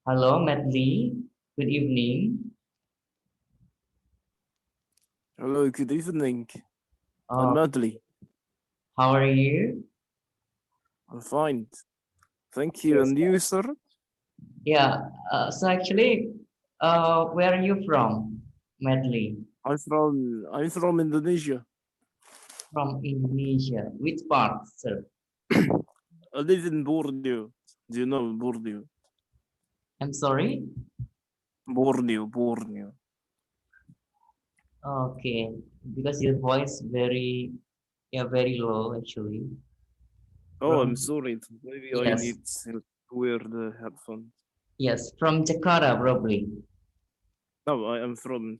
Hello, Medley. Good evening. Hello, good evening. I'm Uh, Madly. how are you? I'm fine. Thank you. Yes. And you, sir? Yeah. So actually, where are you from, Medley? I'm from Indonesia. From Indonesia. Which part, sir? I live in Borneo. Do you know Borneo? I'm sorry. Borneo. Okay, because your voice very low actually. Oh, I'm From sorry. Maybe I yes, need to wear the headphones. yes, from Jakarta probably. No, I am from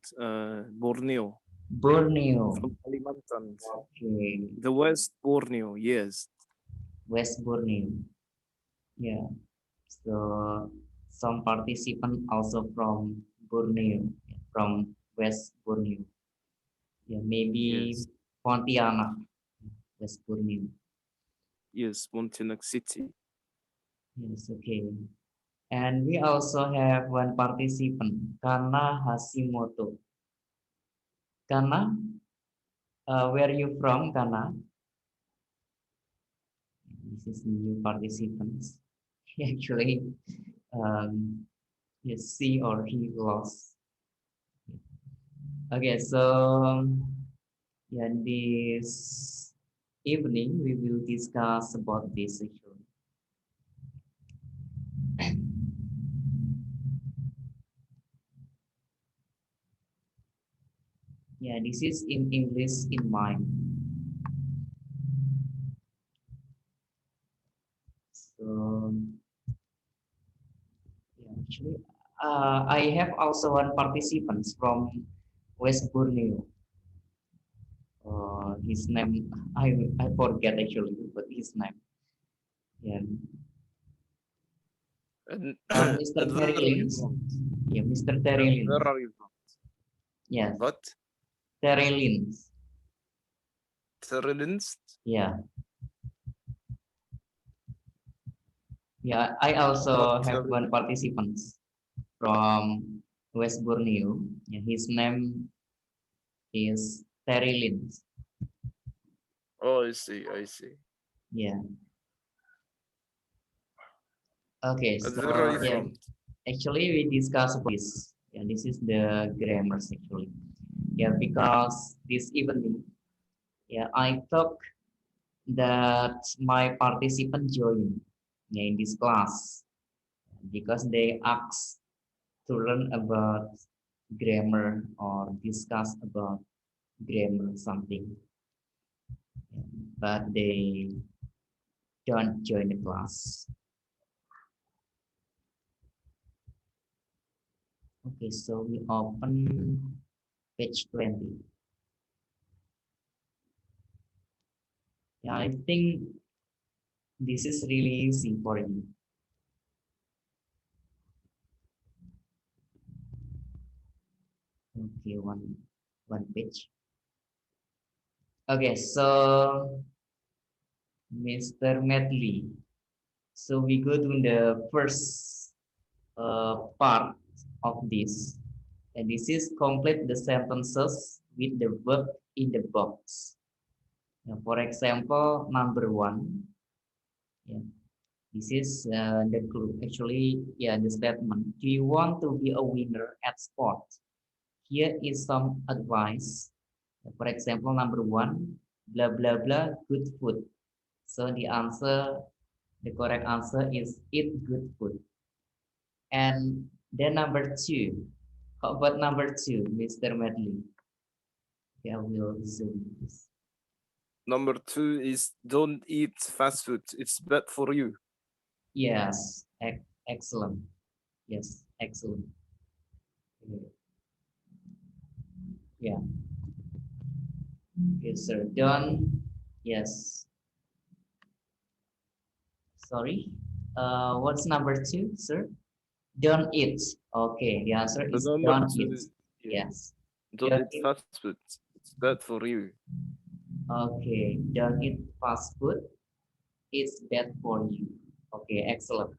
Borneo. Borneo. From Kalimantan. Okay, The West Borneo, yes. West Borneo. Yeah. So some participant also from Borneo, from West Borneo. Yeah, maybe Yes. Pontianak, West Borneo. Yes, Pontianak City. Yes, okay. And we also have one participant, Kana Hashimoto. Kana, where are you from, Kana? This is new participants. Actually, um, yes, she or he lost. Okay, so yeah, this evening we will discuss about this actually. Yeah, this is in English in mind. So yeah, actually, I have also one participant from West Borneo. His name I forget actually, but his name. Yeah, And, Mr. and Terry where are you Lins. from? Yeah, Mr. Terry Where Lins. are you from? Yes, What? Terry Lins. Netherlands? Yeah, yeah. I What also have one Netherlands? participant from West Borneo. Yeah, his name is Terry Lins. Oh, I see. Yeah. Okay. And So where are you yeah, from? actually we discuss this. Yeah, this is the grammars actually. Yeah, because this evening, yeah, I talk that my participant join yeah, in this class because they ask to learn about grammar or discuss about grammar something, but they don't join the class. Okay, so we open page 20. Yeah, I think this is really easy for you. Okay, one page. Okay, so Mr. Medley. So we go to the first part of this, and this is complete the sentences with the verb in the box. Now, for example, number one, yeah, this is the clue. Actually, yeah, the statement. Do you want to be a winner at sport? Here is some advice. For example, number one, blah blah blah, good food. So the correct answer is eat good food. And then number two. How about number two, Mr. Medley? Yeah, we'll zoom this. Number two is don't eat fast food. It's bad for you. Yes, excellent. Yes, excellent. Yeah, yes, sir. Done. Yes. Sorry. What's number two, sir? Don't eat. Okay, the answer The is number don't eat. two, yeah, Yes. don't Don't eat eat. fast food. It's bad for you. Okay, don't eat fast food. It's bad for you. Okay, excellent.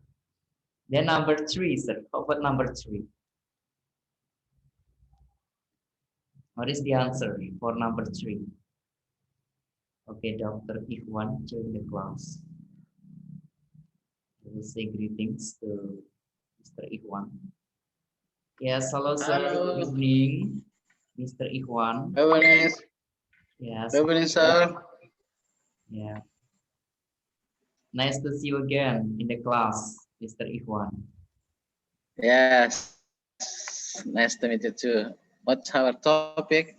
Then number 3, sir. How about number 3? What is the answer for number 3? Okay, Dr. Ikhwan, join the class. We'll say greetings to Mr. Ikhwan. Yes, hello, sir. Hello. Good evening, Mr. Ikhwan. Evening, Yes, evening, sir. yeah. Nice to see you again in the class, Mr. Ikhwan. Yes, nice to meet you too. What's our topic?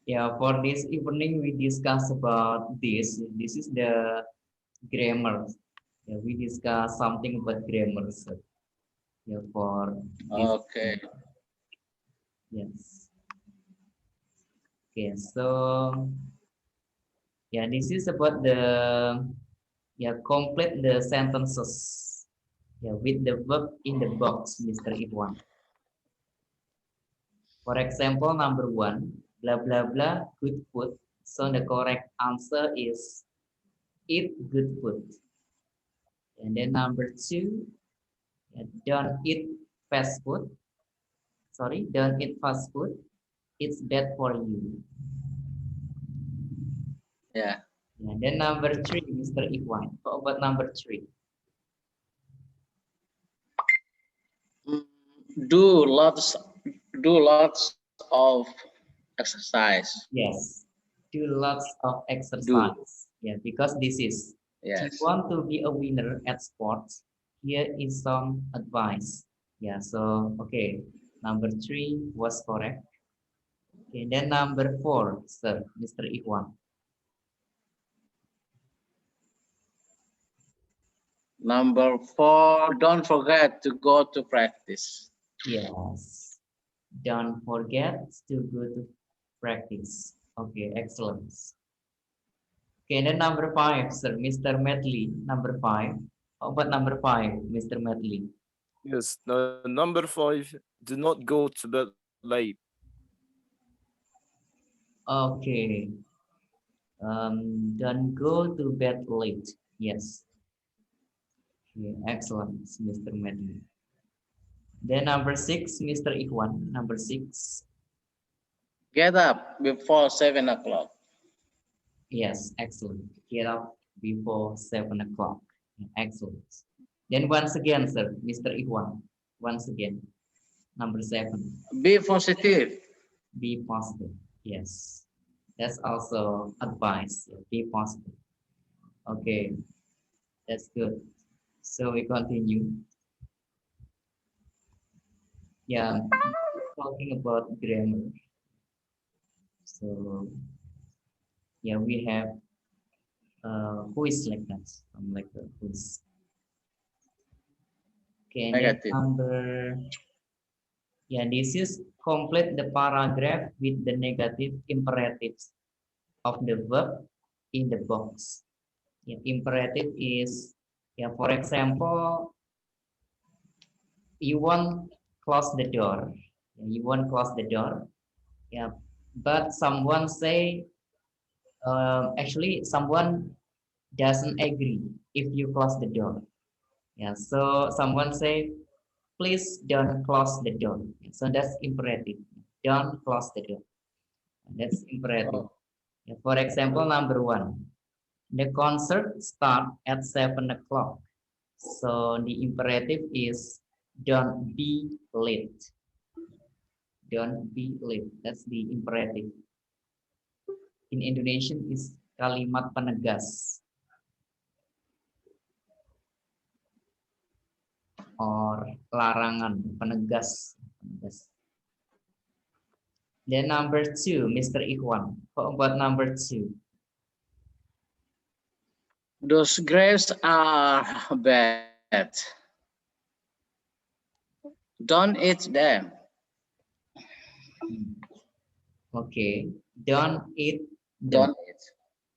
Yeah, for this evening we discuss about this. This is the grammar. Yeah, we discuss something about grammar, sir. Yeah, for this. Okay. Yes. Okay, so yeah, this is about the complete the sentences. Yeah, with the verb in the box, Mr. Ikhwan. For example, number 1, blah blah blah, good food. So the correct answer is eat good food. And then number 2, don't eat fast food. Sorry, don't eat fast food. It's bad for you. Yeah. And then number 3, Mr. Ikhwan. How about number 3? Mm, Do lots, do lots of exercise. Yes, do lots of Do. exercise. Yeah, because this is, if you Yes. want to be a winner at sports, here is some advice. Yeah, so, okay, number 3 was correct. Okay, then number 4, sir, Mr. Ikhwan. Number 4, don't forget to go to practice. Yes, don't forget to go to practice. Okay, excellent. Okay, then number 5, sir, Mr. Medley, number 5. How about number 5, Mr. Medley? Yes. Number 5. Do not go to bed late. Okay, don't go to bed late. Yes. Okay, excellent, Mr. Medley. Then number 6, Mr. Ikhwan, number 6. Get up before 7 o'clock. Yes, excellent. Get up before 7 o'clock. Excellent. Then once again, sir, Mr. Ikhwan, once again, number 7. Be positive. Be positive. Yes, that's also advice. Yeah, be positive. Okay, that's good. So we continue. Yeah, talking about grammar. So yeah, we have quiz like that, like a quiz. Okay, and then Negative. number, yeah, this is complete the paragraph with the negative imperatives of the verb in the box. Yeah, imperative is, yeah, for example, you won't close the door. Yeah, you won't close the door. Yeah, but someone say, actually, someone doesn't agree if you close the door. Yeah, so someone say, please don't close the door. So that's imperative. Don't close the door. That's imperative. Oh, Yeah, for example, number 1, the concert start at 7 o'clock. So the imperative is don't be late. Don't be late. That's the imperative. In Indonesian is kalimat penegas or larangan penegas. Penegas. Then number 2, Mr. Ikhwan. How about number 2? those grapes are bad. Don't eat them. Okay, don't eat them. Don't eat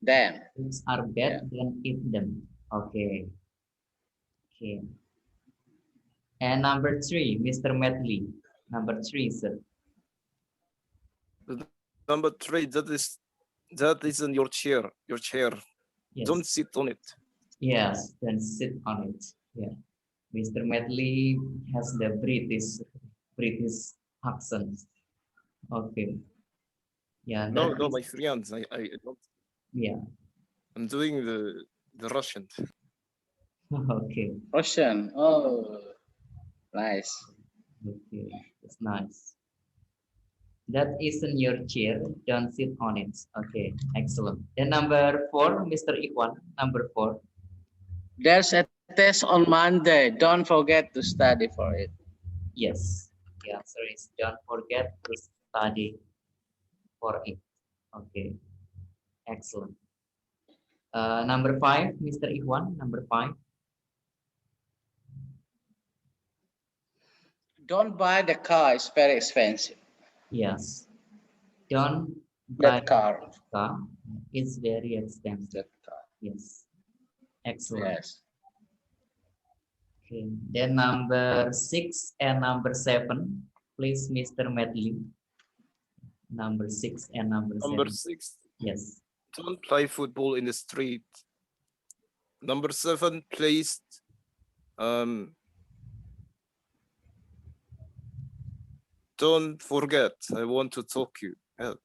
them. Things are Yeah. bad, don't eat them. Okay, okay. And number 3, Mr. Medley. Number 3, sir. Number 3. That is in your chair. Your chair. Yes. Don't sit on it. Yes, then sit on it. Yeah. Mr. Medley has the British accent. Okay. Yeah, No, that no, is, my friends, I don't. yeah. I'm doing the Russian. Okay. Russian. Oh, nice. Okay. It's nice. That isn't your chair. Don't sit on it. Okay. Excellent. Then number 4, Mr. Ikhwan. Number 4. There's a test on Monday. Don't forget to study for it. Yes. The answer is don't forget to study for it. Okay. Excellent. Number 5, Mr. Ikhwan. Number 5. Don't buy the car. It's very expensive. Yes. Don't buy That car. this car. It's very expensive. That car. Yes. Excellent. Yes. Okay. Then number 6 and number 7. Please, Mr. Medley. Number 6 and number Number 7. 6, Yes. don't play football in the street. Number 7, please. Don't forget. I want to talk you.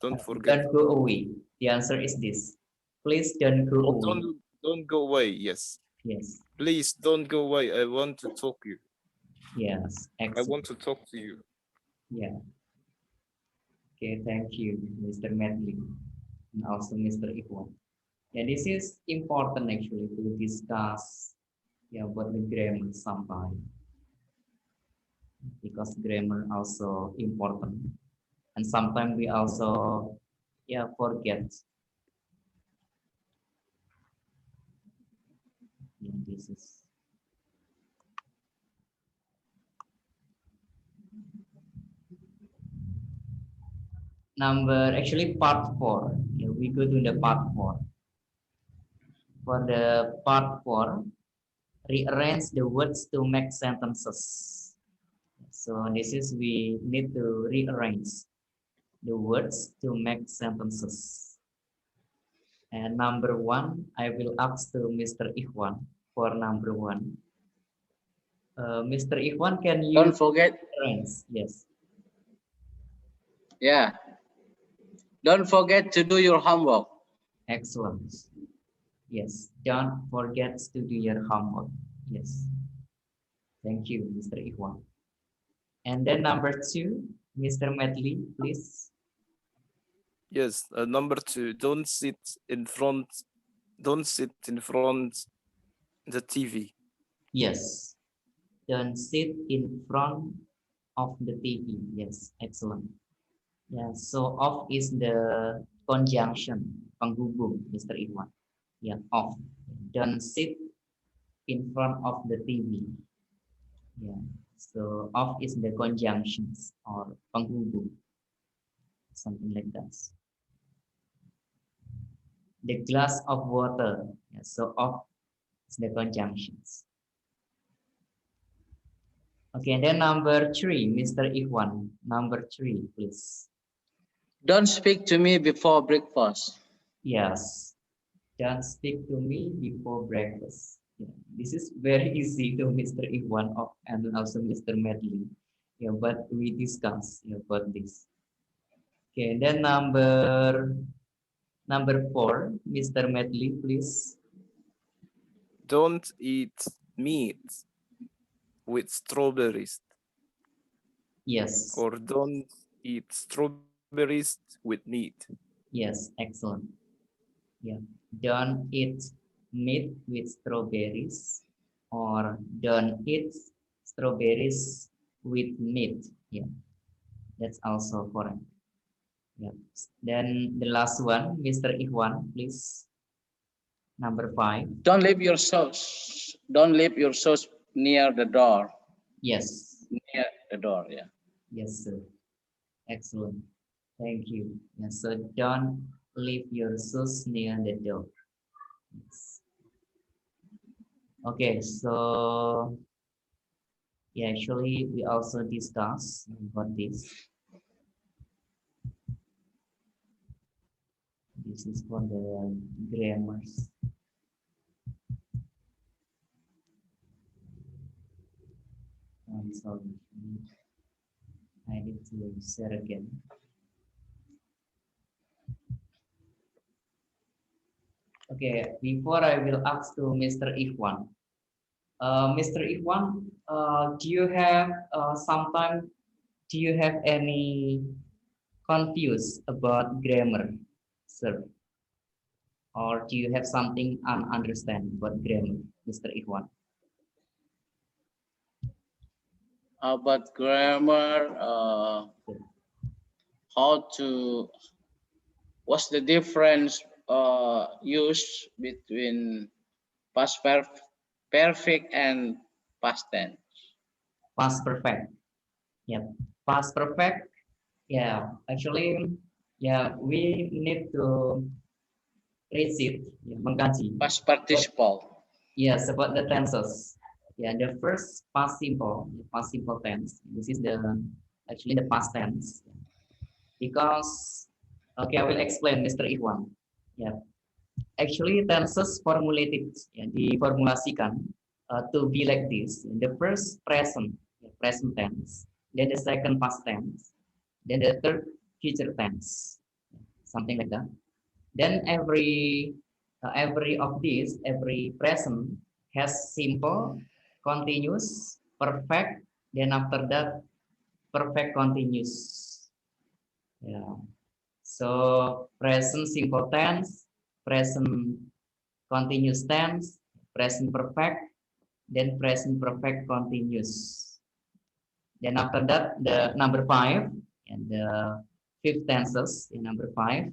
Don't forget. Don't go away. The answer is this. Please don't go Oh, away. don't go away. Yes. Yes. Please don't go away. I want to talk you. Yes. I Excellent. want to talk to you. Yeah. Okay. Thank you, Mr. Medley, and also Mr. Ikhwan. Yeah, this is important actually to discuss. Yeah, what the grammar sometimes, because grammar also important, and sometimes we also forget. Yeah, this is number actually part 4. Yeah, we go to the part 4. For the part 4, rearrange the words to make sentences. So this is we need to rearrange the words to make sentences. And number 1, I will ask to Mr. Ikhwan for number 1. Mr. Ikhwan, can you Don't forget. rearrange? Yes. Yeah. Don't forget to do your homework. Excellent. Yes. Don't forget to do your homework. Yes. Thank you, Mr. Ikhwan. And then number 2, Mr. Medley, please. Yes. Number 2, don't sit in front. Don't sit in front the TV. Yes. Don't sit in front of the TV. Yes. Excellent. Yeah. So off is the conjunction, penghubung, Mr. Ikhwan. Yeah. Off. Don't sit in front of the TV. Yeah. So off is the conjunctions or penghubung, something like that. The glass of water. Yeah, so off is the conjunctions. Okay, and then number 3, Mr. Ikhwan. Number 3, please. Don't speak to me before breakfast. Yes. Don't speak to me before breakfast. Yeah, this is very easy to Mr. Ikhwan and also Mr. Medley. Yeah, but we discuss about this. Okay, and then number 4, Mr. Medley, please. Don't eat meat with strawberries. Yes. Or don't eat strawberries with meat. Yes, excellent. Yeah. Don't eat meat with strawberries or don't eat strawberries with meat. Yeah, that's also correct. Yeah. Then the last one, Mr. Ikhwan, please. Number 5. Don't leave your shoes. Don't leave your shoes near the door. Yes. Near the door, yeah. Yes, sir. Excellent. Thank you. Yes, so don't leave your shoes near the door. Yes. Okay, so yeah, actually we also discussed about this. This is for the grammars. I'm sorry. I need to share again. Okay, before I will ask to Mr. Ikhwan. Mr. Ikhwan, do you have sometime do you have any confused about grammar, sir? Or do you have something ununderstand about grammar, Mr. Ikhwan? About grammar, what's the difference used between perfect and past tense? Past perfect. Yeah, past perfect. Yeah, actually, yeah, we need to read ya, mengkaji. Past participle. Yes, about the tenses. Yeah, the first past simple tense. This is the actually the past tense. Because okay, I will explain, Mr. Ikhwan. Yeah, actually tenses formulated, ya, diformulasikan to be like this. The first present, ya, present tense. Then the second past tense. Then the third future tense. Something like that. Then every of these, every present has simple, continuous, perfect. Then after that, perfect continuous. Yeah. So present simple tense, present continuous tense, present perfect, then present perfect continuous. Then after that, the number 5 and the fifth tenses in number 5,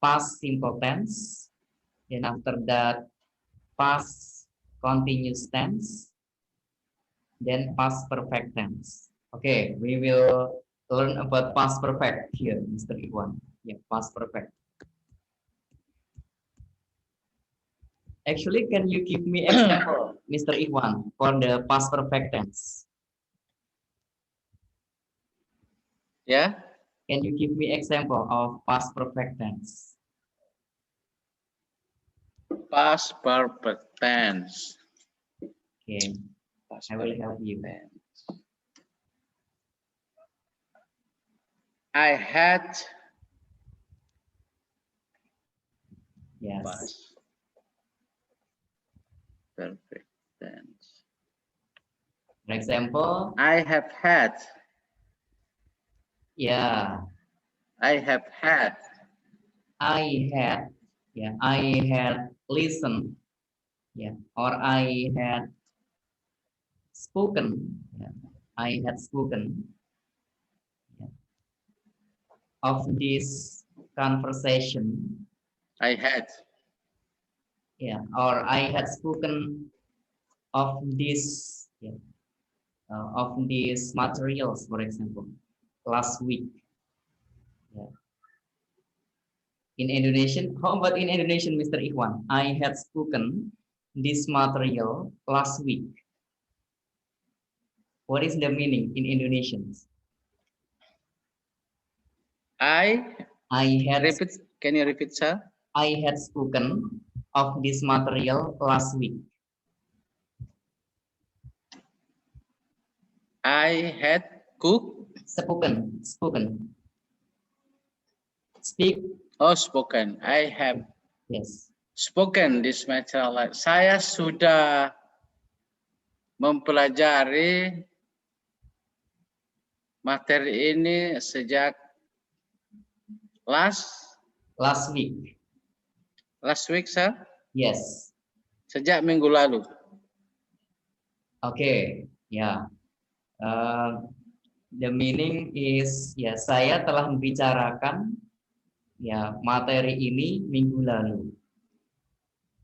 past simple tense. Then after that, past continuous tense, then past perfect tense. Okay, we will learn about past perfect here, Mr. Iwan. Yeah, past perfect. Actually, can you give me example, Mr. Iwan, for the past perfect tense? Yeah. Can you give me example of past perfect tense? Past perfect tense. Okay, Past I will help you. tense. I had. Yes. Past perfect tense. For example, I have had. yeah, I have had. I had, yeah, I had listened, yeah, or I had spoken, yeah, I had spoken, yeah, of this conversation, I had. yeah, or I had spoken of this, yeah, of these materials, for example, last week. Yeah. In Indonesian, how about in Indonesian, Mr. Ikhwan? I had spoken this material last week. What is the meaning in Indonesian? I had repeat. Can you repeat, sir? I had spoken of this material last week. I had cooked. Spoken. Speak. Oh, spoken. I have Yes. spoken this material. Saya sudah mempelajari materi ini sejak last week. Last week, sir? Yes. Sejak minggu lalu. Okay, ya. The meaning is ya saya telah membicarakan ya materi ini minggu lalu.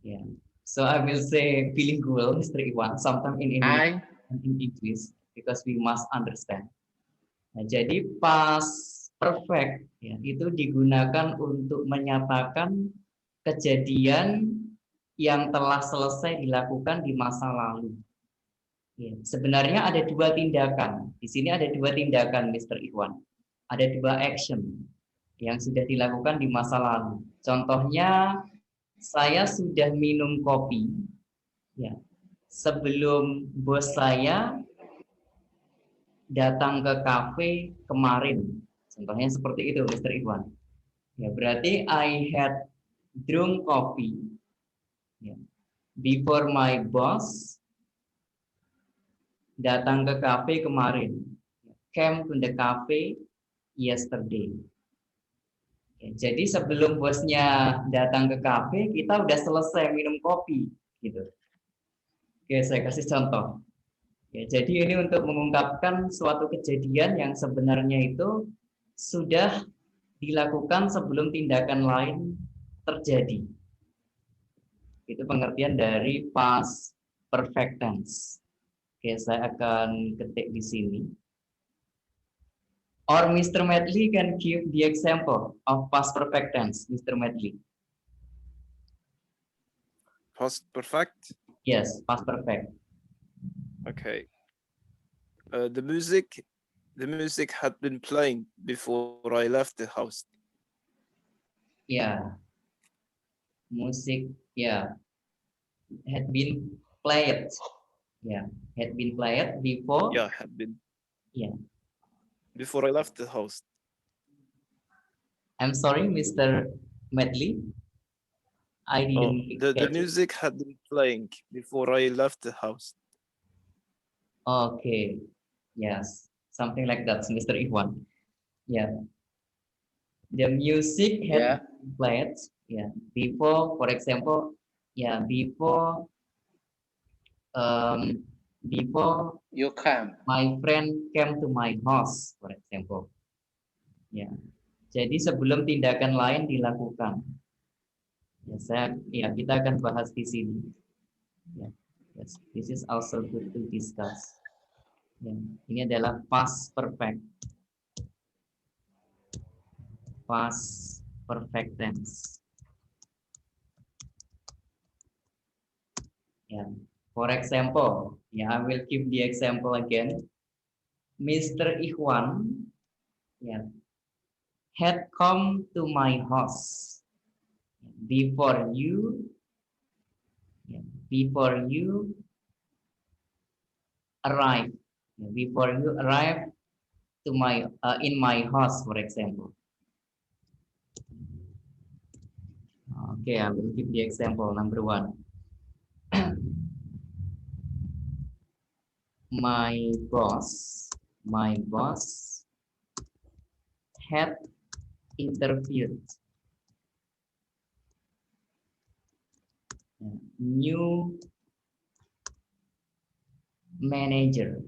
Ya. So I will say bilingual, Mr. Iwan, sometimes in English and in English because we must understand. Nah, jadi past perfect ya, itu digunakan untuk menyatakan kejadian yang telah selesai dilakukan di masa lalu. Ya, sebenarnya ada dua tindakan. Di sini ada dua tindakan, Mr. Iwan. Ada dua action yang sudah dilakukan di masa lalu. Contohnya, saya sudah minum kopi ya, sebelum bos saya datang ke kafe kemarin. Contohnya seperti itu, Mr. Iwan. Ya, berarti I had drunk coffee ya, before my boss datang ke kafe kemarin. Came to the cafe yesterday. Ya, jadi sebelum bosnya datang ke kafe, kita udah selesai minum kopi, gitu. Oke, saya kasih contoh. Ya, jadi ini untuk mengungkapkan suatu kejadian yang sebenarnya itu sudah dilakukan sebelum tindakan lain terjadi. Itu pengertian dari past perfect tense. Oke, saya akan ketik di sini. Or Mr. Medley can give the example of past perfect tense, Mr. Medley. Past perfect. Yes, past perfect. Okay. The music had been playing before I left the house. Yeah. Musik, yeah. Had been played. Yeah, had been played before. Yeah, had been. Yeah. Before I left the house. I'm sorry, Mr. Medley. I Oh, didn't the catch it. music had been playing before I left the house. Okay. Yes, something like that, Mr. Iwan. Yeah. The music had Yeah. been played. Yeah. Before, for example, yeah, before You come. my friend came to my house, for example. Ya. Jadi sebelum tindakan lain dilakukan. Ya, kita akan bahas di sini. Ya. Yes, this is also good to discuss. Ya. Ini adalah past perfect. Past perfect tense. Ya. For example, ya, I will give the example again. Mr. Ikhwan, ya, had come to my house before you arrive, before you arrive to my in my house, for example. Okay, I will give the example number 1. my boss had interviewed new manager,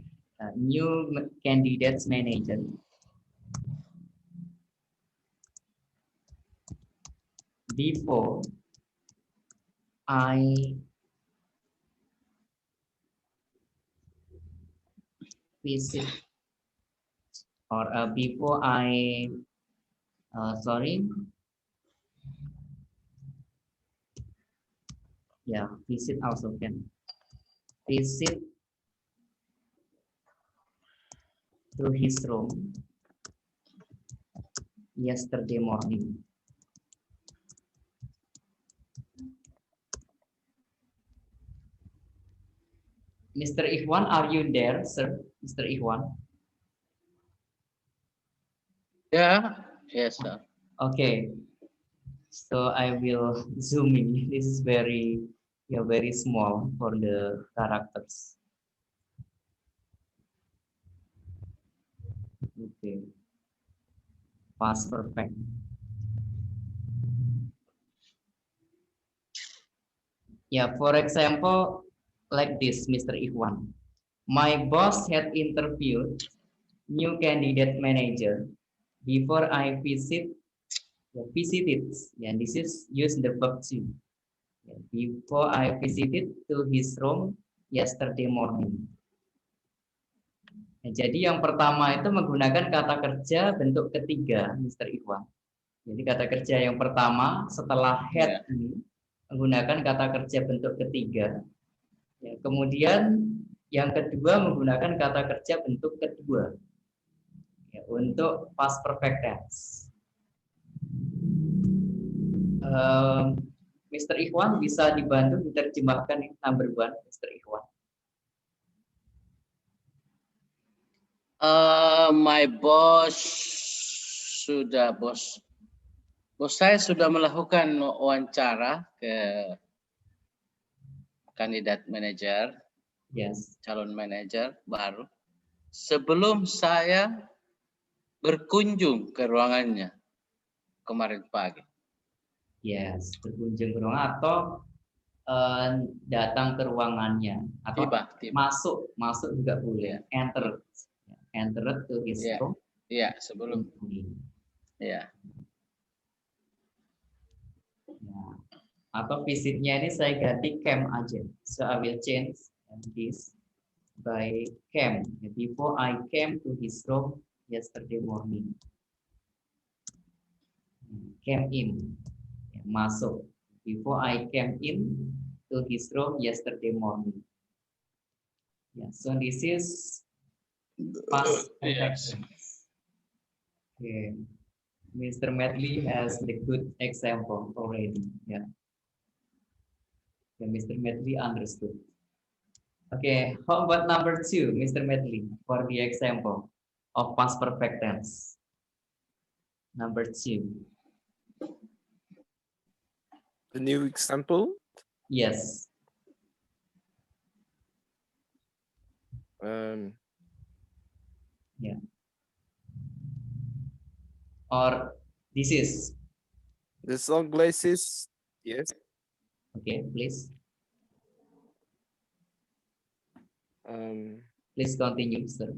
new candidates manager before I visit or before I visit also can visit to his room yesterday morning. Mr. Ikhwan, are you there, sir? Mr. Ikhwan? Yeah. Yes, sir. Okay. So I will zoom in. This is very small for the characters. Okay. Past perfect. Yeah, for example, like this, Mr. Ikhwan. My boss had interviewed new candidate manager before I visited. Yeah, this is use the verb to. Yeah, before I visited to his room yesterday morning. Nah, jadi yang pertama itu menggunakan kata kerja bentuk ketiga, Mr. Ikhwan. Jadi kata kerja yang pertama setelah had ini menggunakan kata kerja bentuk ketiga. Ya, kemudian yang kedua menggunakan kata kerja bentuk kedua. Ya, untuk past perfect tense. Mr. Ikhwan bisa dibantu diterjemahkan number 1, Mr. Ikhwan. My boss sudah bos saya sudah melakukan wawancara ke kandidat manajer, Yes. calon manajer baru. Sebelum saya berkunjung ke ruangannya kemarin pagi. Yes, berkunjung ke ruangan atau datang ke ruangannya atau Tiba. masuk juga boleh. Enter to his Iya. room. Iya, sebelum. Iya. Ya. Atau visitnya ini saya ganti came aja. So I will change this by came. Before I came to his room yesterday morning. Came in. Ya, masuk. Before I came in to his room yesterday morning. Yeah, so this is past perfect Yes. tense. Okay. Mr. Medley has the good example already. Yeah. Mr. Medley understood. Okay, how about number 2, Mr. Medley, for the example of past perfect tense? Number 2. A new example. Yes. Yeah. Or this is. The sunglasses. Yes. Okay, please. Please continue, sir.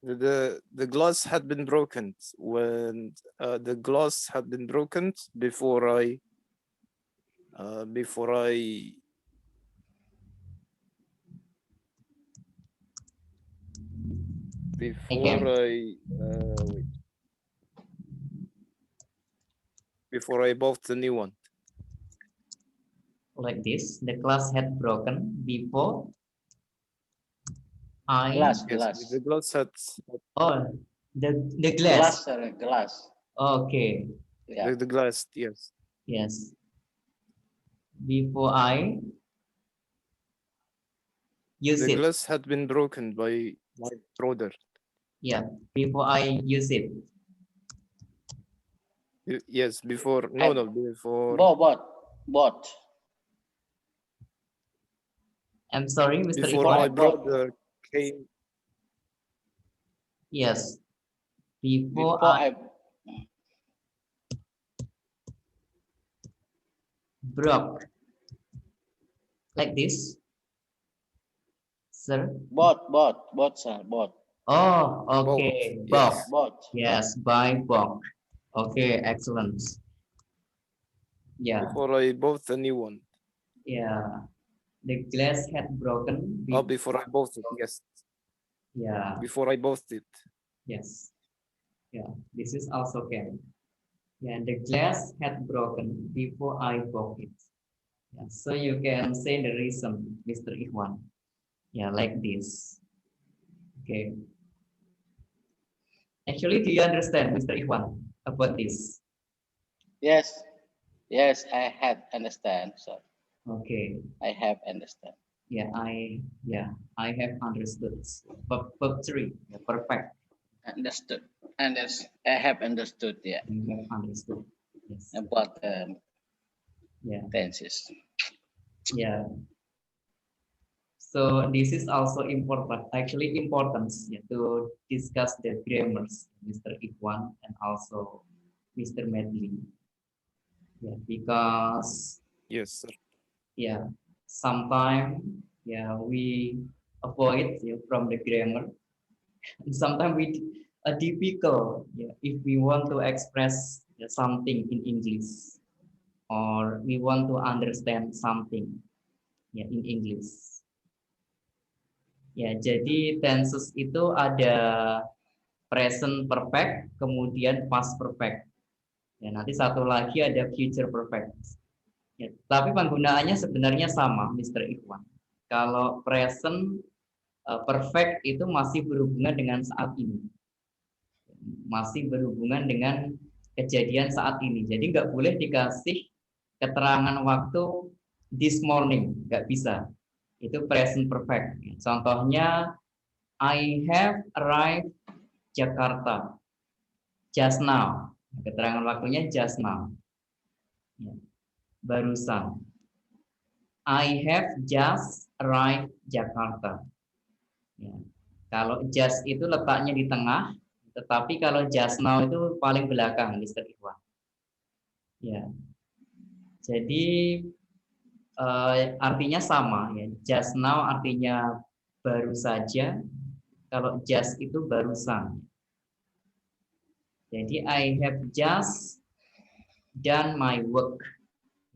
The glass had been broken when the glass had been broken before I before I bought the new one. Like this, the glass had broken before I. Glass. The glass had. Oh, the glass. Glass. Okay. Yeah. The glass. Yes. Yes. Before I use the it. glass had been broken by my brother. Yeah. Before I use it. Yes. Before. No. Before. Bought. I'm sorry, Mr. Before Iqbal. my brother came. Yes. Before I broke. Like this. Sir. Bought, sir. Bought. Oh, okay. Bought. Yes, by bought. Okay, excellent. Yeah. Before I bought a new one. Yeah. The glass had broken. Before I bought it, yes. Yeah. Before I bought it. Yes. Yeah, this is also can. Yeah, the glass had broken before I bought it. Yeah, so you can say the reason, Mr. Ikhwan. Yeah, like this. Okay. Actually, do you understand, Mr. Ikhwan, about this? Yes, I have understand, sir. Okay. I have understand. Yeah, I have understood. But 3, yeah, perfect. Understood. I have understood. Yeah. You have understood. Yes. About yeah. tenses. Yeah. So this is also important, actually important, yeah, to discuss the grammars, Mr. Ikhwan and also Mr. Medley. Yeah, because yes, sir. Yeah, sometimes we avoid from the grammar. Sometimes we difficult if we want to express something in English or we want to understand something in English. Ya, jadi tenses itu ada present perfect, kemudian past perfect. Ya, nanti satu lagi ada future perfect. Ya, tapi penggunaannya sebenarnya sama, Mr. Ikhwan. Kalau present perfect itu masih berhubungan dengan saat ini. Masih berhubungan dengan kejadian saat ini. Jadi nggak boleh dikasih keterangan waktu this morning, nggak bisa. Itu present perfect. Contohnya I have arrived Jakarta just now. Keterangan waktunya just now. Ya, barusan. I have just arrived Jakarta. Ya. Kalau just itu letaknya di tengah, tetapi kalau just now itu paling belakang, Mr. Iwan. Ya. Jadi artinya sama ya. Just now artinya baru saja. Kalau just itu barusan. Jadi I have just done my work.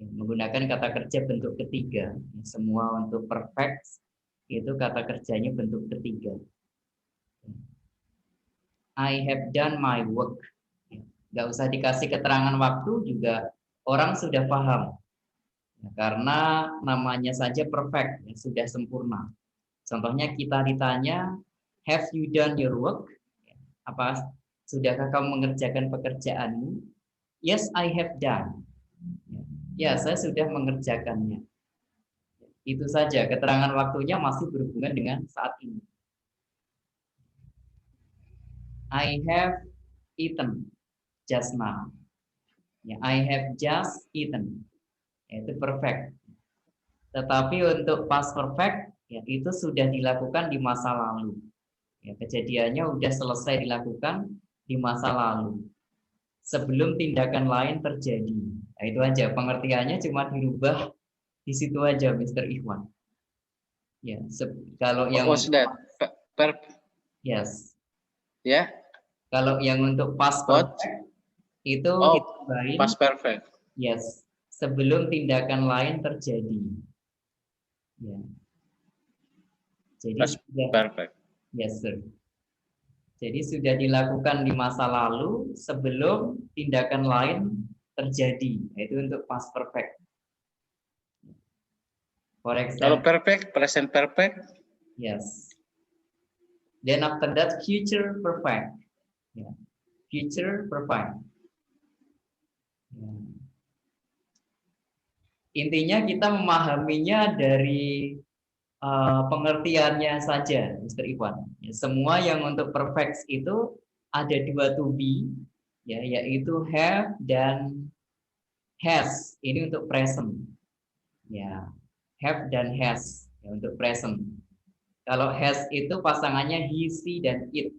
Menggunakan kata kerja bentuk ketiga. Semua untuk perfect itu kata kerjanya bentuk ketiga. I have done my work. Nggak usah dikasih keterangan waktu juga orang sudah paham. Karena namanya saja perfect, ya, sudah sempurna. Contohnya kita ditanya, have you done your work? Apa sudahkah kamu mengerjakan pekerjaanmu? Yes, I have done. Ya, saya sudah mengerjakannya. Itu saja, keterangan waktunya masih berhubungan dengan saat ini. I have eaten just now. Ya, I have just eaten. Itu perfect. Tetapi untuk past perfect, ya, itu sudah dilakukan di masa lalu. Ya, kejadiannya sudah selesai dilakukan di masa lalu. Sebelum tindakan lain terjadi. Nah, itu aja, pengertiannya cuma dirubah di situ aja, Mr. Ikhwan. Ya, kalau yang What was that? yes. Ya. Yeah. Kalau yang untuk past perfect itu ditambahin past perfect. Yes, sebelum tindakan lain terjadi. Ya. Jadi sudah perfect. Yes, sir. Jadi sudah dilakukan di masa lalu sebelum tindakan lain terjadi. Itu untuk past perfect. For example, kalau perfect, present perfect. Yes. Then after that, future perfect. Yeah. Future perfect. Yeah. Intinya kita memahaminya dari pengertiannya saja, Mr. Iwan. Ya, semua yang untuk perfect itu ada dua to be, ya, yaitu have dan has. Ini untuk present. Ya, have dan has ya, untuk present. Kalau has itu pasangannya he, she, dan it.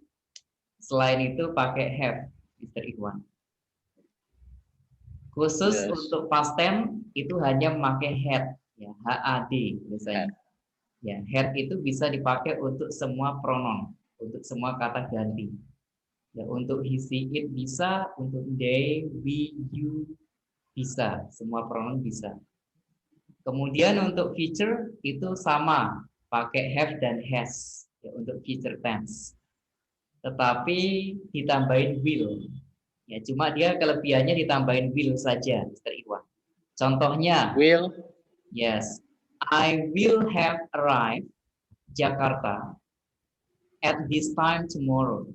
Selain itu pakai have, Mr. Iwan. Khusus untuk past tense itu hanya memakai had, ya, had biasanya. Ya, had itu bisa dipakai untuk semua pronoun, untuk semua kata ganti. Ya, untuk he, she, it bisa, untuk they, we, you bisa, semua pronoun bisa. Kemudian untuk future itu sama, pakai have dan has ya, untuk future tense. Tetapi ditambahin will. Ya, cuma dia kelebihannya ditambahin will saja, Mr. Iwan. Contohnya, will. Yes, I will have arrived Jakarta at this time tomorrow.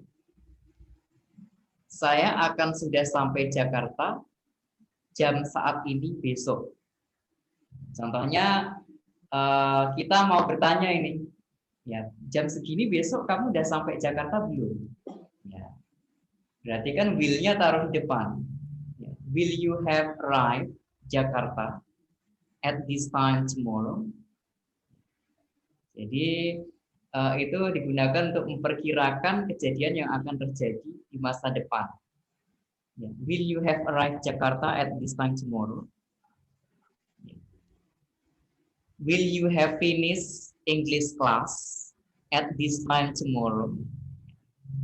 Saya akan sudah sampai Jakarta jam saat ini besok. Contohnya kita mau bertanya ini, ya, jam segini besok kamu udah sampai Jakarta belum? Ya, berarti kan will-nya taruh di depan. Ya, will you have arrived Jakarta at this time tomorrow? Jadi itu digunakan untuk memperkirakan kejadian yang akan terjadi di masa depan. Ya, will you have arrived Jakarta at this time tomorrow? Ya. Will you have finished English class at this time tomorrow?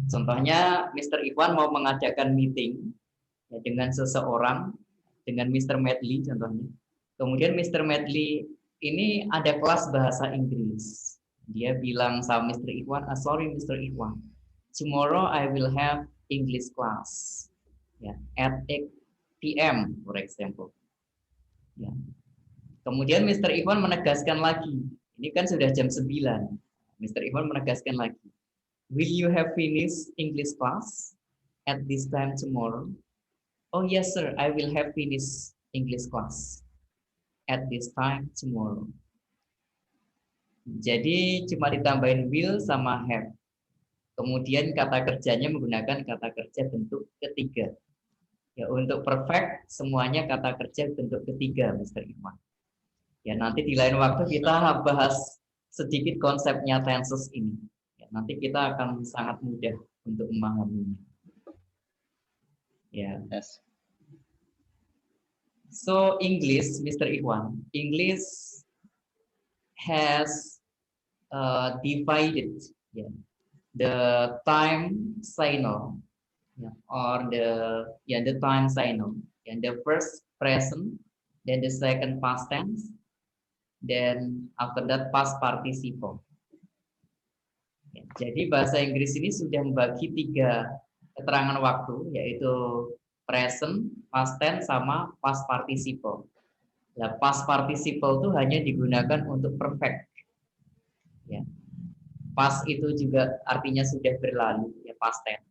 Contohnya, Mr. Iwan mau mengadakan meeting ya, dengan seseorang, dengan Mr. Medley contohnya. Kemudian Mr. Medley ini ada kelas bahasa Inggris. Dia bilang sama Mr. Iwan, sorry Mr. Iwan, tomorrow I will have English class ya, at 8 p.m. for example. Ya. Kemudian Mr. Iwan menegaskan lagi, ini kan sudah jam 9. Mr. Iwan menegaskan lagi, will you have finished English class at this time tomorrow? Oh yes sir, I will have finished English class at this time tomorrow. Jadi cuma ditambahin will sama have. Kemudian kata kerjanya menggunakan kata kerja bentuk ketiga. Ya, untuk perfect semuanya kata kerja bentuk ketiga, Mr. Irwan. Ya, nanti di lain waktu kita bahas sedikit konsepnya tenses ini. Ya, nanti kita akan sangat mudah untuk memahaminya. Ya. Yes. So English, Mr. Irwan, English has divided the time signal or the time signal, and the first present, then the second past tense, then after that past participle. Jadi bahasa Inggris ini sudah membagi 3 keterangan waktu, yaitu present, past tense, sama past participle. Nah, past participle itu hanya digunakan untuk perfect. Ya. Past itu juga artinya sudah berlalu, ya past tense.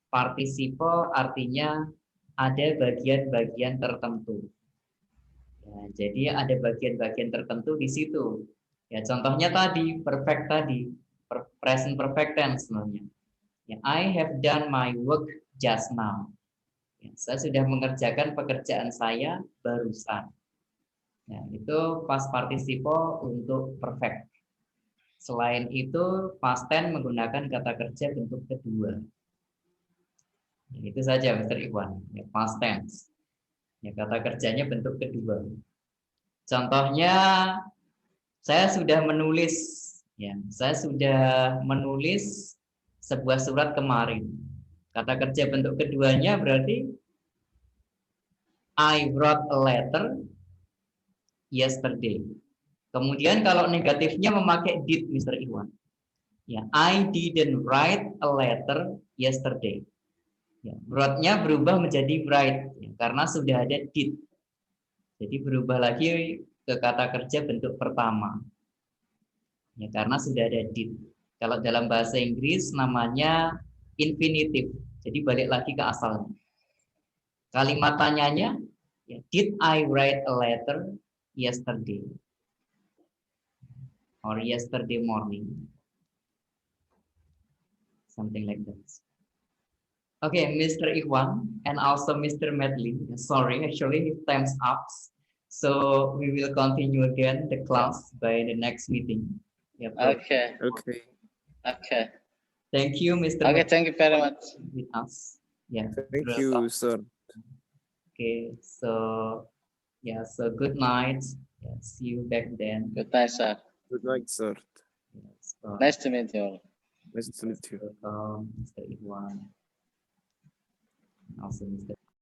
Participle artinya ada bagian-bagian tertentu. Ya, jadi ada bagian-bagian tertentu di situ. Ya, contohnya tadi perfect tadi, present perfect tense sebenarnya. Ya, I have done my work just now. Ya, saya sudah mengerjakan pekerjaan saya barusan. Nah, itu past participle untuk perfect. Selain itu, past tense menggunakan kata kerja bentuk kedua. Ya, itu saja, Mr. Iwan. Ya, past tense. Ya, kata kerjanya bentuk kedua. Contohnya, saya sudah menulis. Ya, saya sudah menulis sebuah surat kemarin. Kata kerja bentuk keduanya berarti I wrote a letter yesterday. Kemudian kalau negatifnya memakai did, Mr. Iwan. Ya, I didn't write a letter yesterday. Ya, wrote-nya berubah menjadi write ya, karena sudah ada did. Jadi berubah lagi ke kata kerja bentuk pertama. Ya, karena sudah ada did. Kalau dalam bahasa Inggris namanya infinitive. Jadi balik lagi ke asalnya. Kalimat tanyanya, ya, did I write a letter yesterday? Or yesterday morning? Something like that. Okay, Mr. Iwan and also Mr. Medley. Sorry, actually time's up. So we will continue again the class by the next meeting. Yep. Okay. Okay. Okay. Thank you, Mr. Okay. Medley, Thank you very much. with us. Yeah. Thank you, sir. Okay. So yeah. So good night. Yeah, see you back then. Good night, sir. Good night, sir. Yes, so, Nice to meet you all. Nice to meet you. welcome, Mr. Iwan. And also Mr.